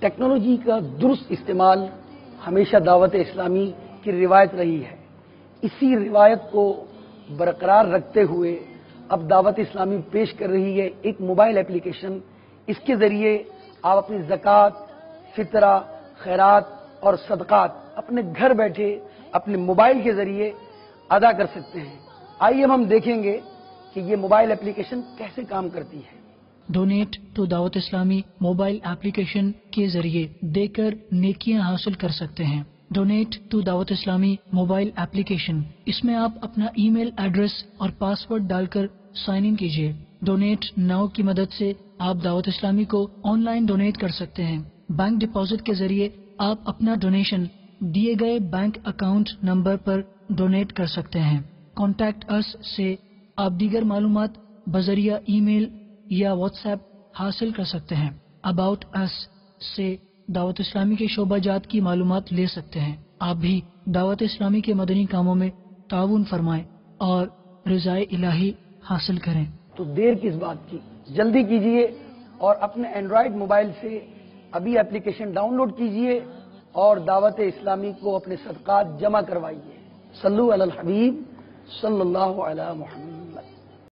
Technology کا درست استعمال ہمیشہ دعوت اسلامی کی روایت رہی ہے. اسی روایت کو برقرار رکھتے ہوئے اب دعوت اسلامی پیش کر رہی ہے ایک موبائل اپلیکیشن. اس کے ذریعے آپ اپنی زکوٰۃ، فطرہ، خیرات اور صدقات اپنے گھر بیٹھے اپنے موبائل کے ذریعے ادا کر سکتے ہیں. آئیے ہم دیکھیں گے کہ یہ موبائل اپلیکیشن کیسے کام کرتی ہے. ڈونیٹ ٹو دعوت اسلامی موبائل ایپلیکیشن کے ذریعے دے کر نیکیاں حاصل کر سکتے ہیں. ڈونیٹ ٹو دعوت اسلامی موبائل ایپلیکیشن، اس میں آپ اپنا ای میل ایڈریس اور پاسورڈ ڈال کر سائن ان کیجیے. ڈونیٹ ناؤ کی مدد سے آپ دعوت اسلامی کو آن لائن ڈونیٹ کر سکتے ہیں. بینک ڈپازٹ کے ذریعے آپ اپنا ڈونیشن دیے گئے بینک اکاؤنٹ نمبر پر ڈونیٹ کر سکتے ہیں. کانٹیکٹ اس سے آپ دیگر معلومات بذریعہ ای میل یا واٹس ایپ حاصل کر سکتے ہیں. اباؤٹ اس سے دعوت اسلامی کے شعبہ جات کی معلومات لے سکتے ہیں. آپ بھی دعوت اسلامی کے مدنی کاموں میں تعاون فرمائیں اور رضائے الہی حاصل کریں. تو دیر کس بات کی، جلدی کیجئے اور اپنے اینڈرائڈ موبائل سے ابھی اپلیکیشن ڈاؤن لوڈ کیجئے اور دعوت اسلامی کو اپنے صدقات جمع کروائیے. صلو علی الحبیب صلی اللہ علی محمد.